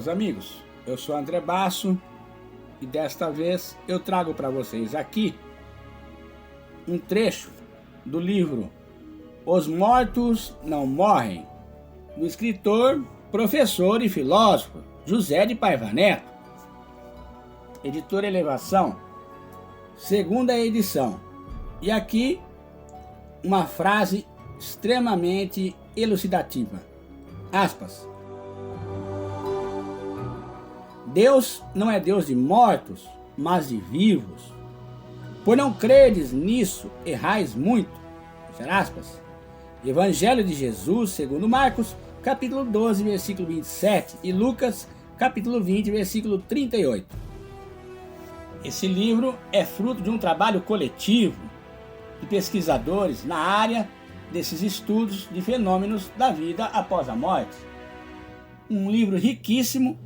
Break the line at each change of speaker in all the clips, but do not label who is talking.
meus amigos, eu sou André Basso e desta vez eu trago para vocês aqui um trecho do livro Os Mortos Não Morrem, do escritor, professor e filósofo José de Paiva Neto, editora Elevação, segunda edição. E aqui uma frase extremamente elucidativa. Aspas. Deus não é Deus de mortos, mas de vivos. Por não credes nisso, errais muito. Fecha aspas. Evangelho de Jesus, segundo Marcos, capítulo 12, versículo 27, e Lucas, capítulo 20, versículo 38. Esse livro é fruto de um trabalho coletivo de pesquisadores na área desses estudos de fenômenos da vida após a morte. Um livro riquíssimo,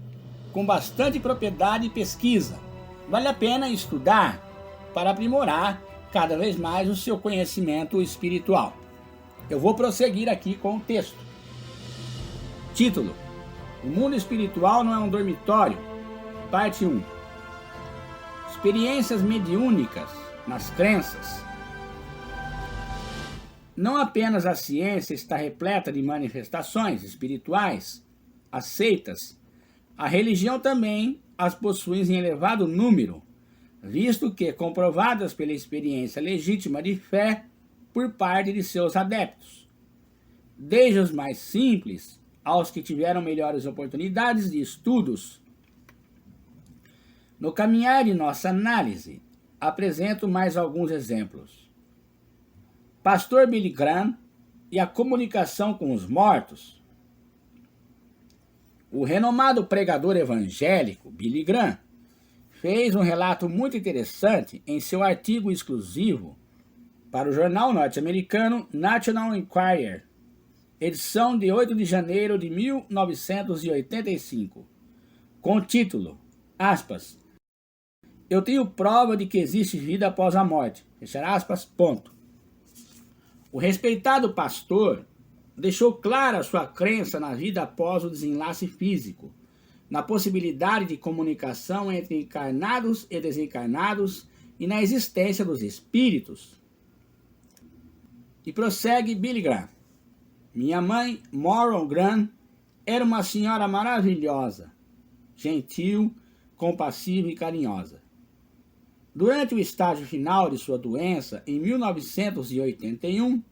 com bastante propriedade e pesquisa. Vale a pena estudar para aprimorar cada vez mais o seu conhecimento espiritual. Eu vou prosseguir aqui com o texto. Título: O mundo espiritual não é um dormitório. Parte 1. Experiências mediúnicas nas crenças. Não apenas a ciência está repleta de manifestações espirituais aceitas, a religião também as possui em elevado número, visto que comprovadas pela experiência legítima de fé por parte de seus adeptos, desde os mais simples aos que tiveram melhores oportunidades de estudos. No caminhar de nossa análise, apresento mais alguns exemplos. Pastor Billy Graham e a comunicação com os mortos. O renomado pregador evangélico Billy Graham fez um relato muito interessante em seu artigo exclusivo para o jornal norte-americano National Enquirer, edição de 8 de janeiro de 1985, com o título, aspas, Eu tenho prova de que existe vida após a morte, fechar aspas, ponto. O respeitado pastor deixou clara sua crença na vida após o desenlace físico, na possibilidade de comunicação entre encarnados e desencarnados e na existência dos espíritos. E prossegue Billy Graham. Minha mãe, Moron Graham, era uma senhora maravilhosa, gentil, compassiva e carinhosa. Durante o estágio final de sua doença, em 1981,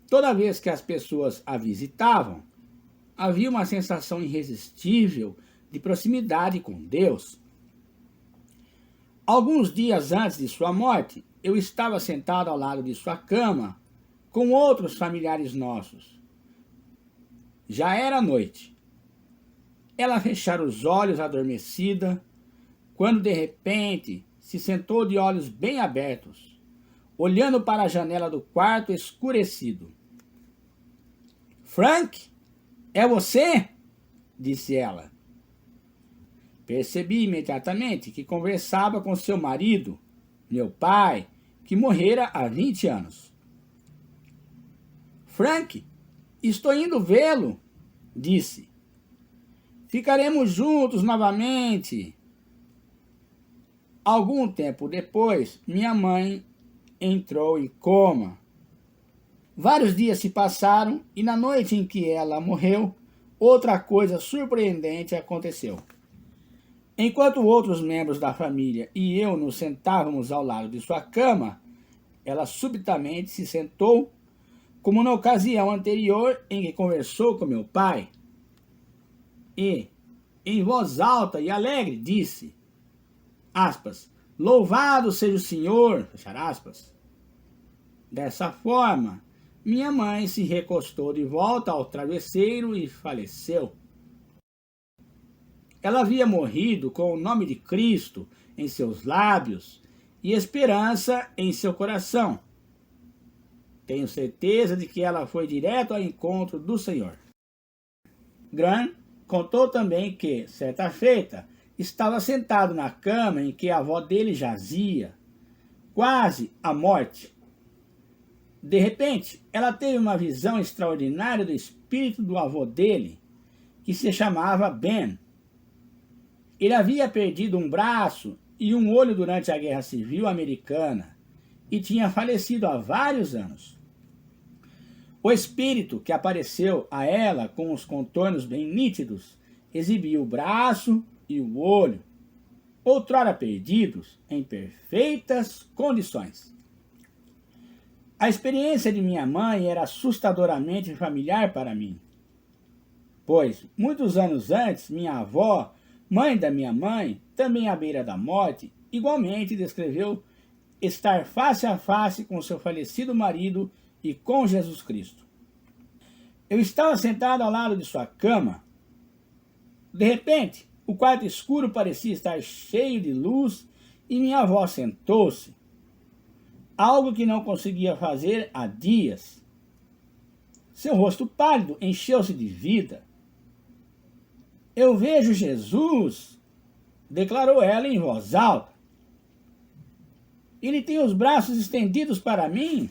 toda vez que as pessoas a visitavam, havia uma sensação irresistível de proximidade com Deus. Alguns dias antes de sua morte, eu estava sentado ao lado de sua cama com outros familiares nossos. Já era noite. Ela fechara os olhos adormecida, quando de repente se sentou de olhos bem abertos, olhando para a janela do quarto escurecido. Frank, é você? Disse ela. Percebi imediatamente que conversava com seu marido, meu pai, que morrera há 20 anos. Frank, estou indo vê-lo, disse. Ficaremos juntos novamente. Algum tempo depois, minha mãe entrou em coma. Vários dias se passaram e na noite em que ela morreu, outra coisa surpreendente aconteceu. Enquanto outros membros da família e eu nos sentávamos ao lado de sua cama, ela subitamente se sentou, como na ocasião anterior em que conversou com meu pai, e, em voz alta e alegre, disse, aspas, louvado seja o Senhor, fechar aspas. Dessa forma, minha mãe se recostou de volta ao travesseiro e faleceu. Ela havia morrido com o nome de Cristo em seus lábios e esperança em seu coração. Tenho certeza de que ela foi direto ao encontro do Senhor. Graham contou também que, certa feita, estava sentado na cama em que a avó dele jazia, quase à morte. De repente, ela teve uma visão extraordinária do espírito do avô dele, que se chamava Ben, Ele havia perdido um braço e um olho durante a Guerra Civil Americana e tinha falecido há vários anos. O espírito que apareceu a ela com os contornos bem nítidos exibia o braço e o olho, outrora perdidos, em perfeitas condições. A experiência de minha mãe era assustadoramente familiar para mim, pois, muitos anos antes, minha avó, mãe da minha mãe, também à beira da morte, igualmente descreveu estar face a face com seu falecido marido e com Jesus Cristo. Eu estava sentado ao lado de sua cama. De repente, o quarto escuro parecia estar cheio de luz e minha avó sentou-se, algo que não conseguia fazer há dias. Seu rosto pálido encheu-se de vida. Eu vejo Jesus, declarou ela em voz alta. Ele tem os braços estendidos para mim.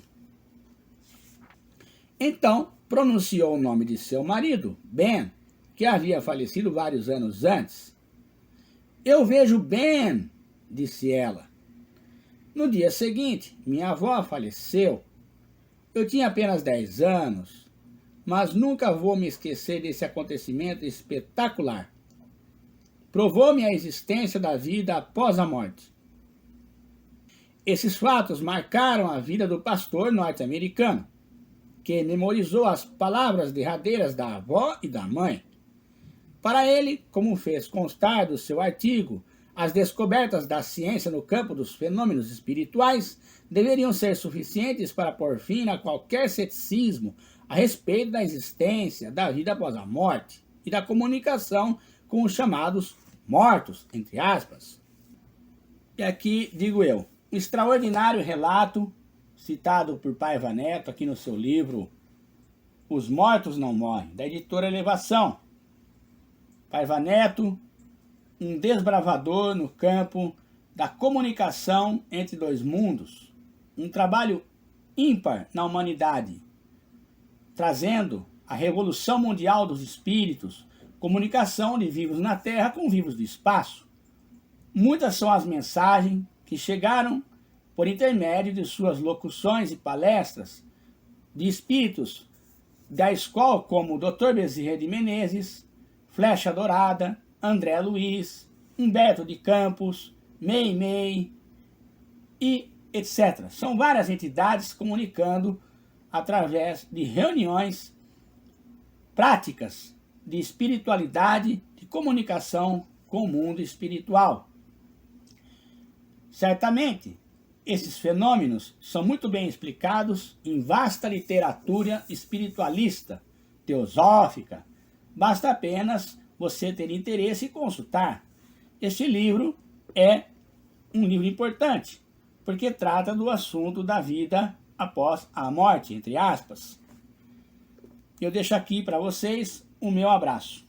Então, pronunciou o nome de seu marido, Ben, que havia falecido vários anos antes. Eu vejo Ben, disse ela. No dia seguinte, minha avó faleceu. Eu tinha apenas 10 anos, mas nunca vou me esquecer desse acontecimento espetacular. Provou-me a existência da vida após a morte. Esses fatos marcaram a vida do pastor norte-americano, que memorizou as palavras derradeiras da avó e da mãe. Para ele, como fez constar do seu artigo, as descobertas da ciência no campo dos fenômenos espirituais deveriam ser suficientes para pôr fim a qualquer ceticismo a respeito da existência da vida após a morte e da comunicação com os chamados mortos, entre aspas. E aqui digo eu, um extraordinário relato citado por Paiva Neto aqui no seu livro Os Mortos Não Morrem, da editora Elevação. Paiva Neto, um desbravador no campo da comunicação entre dois mundos, um trabalho ímpar na humanidade, trazendo a revolução mundial dos espíritos, comunicação de vivos na Terra com vivos do espaço. Muitas são as mensagens que chegaram por intermédio de suas locuções e palestras de espíritos da escola como o Dr. Bezerra de Menezes, Flecha Dourada, André Luiz, Humberto de Campos, Meimei e etc. São várias entidades comunicando através de reuniões práticas de espiritualidade, de comunicação com o mundo espiritual. Certamente, esses fenômenos são muito bem explicados em vasta literatura espiritualista, teosófica. Basta apenas você ter interesse e consultar. Este livro é um livro importante, porque trata do assunto da vida após a morte, entre aspas. Eu deixo aqui para vocês o meu abraço.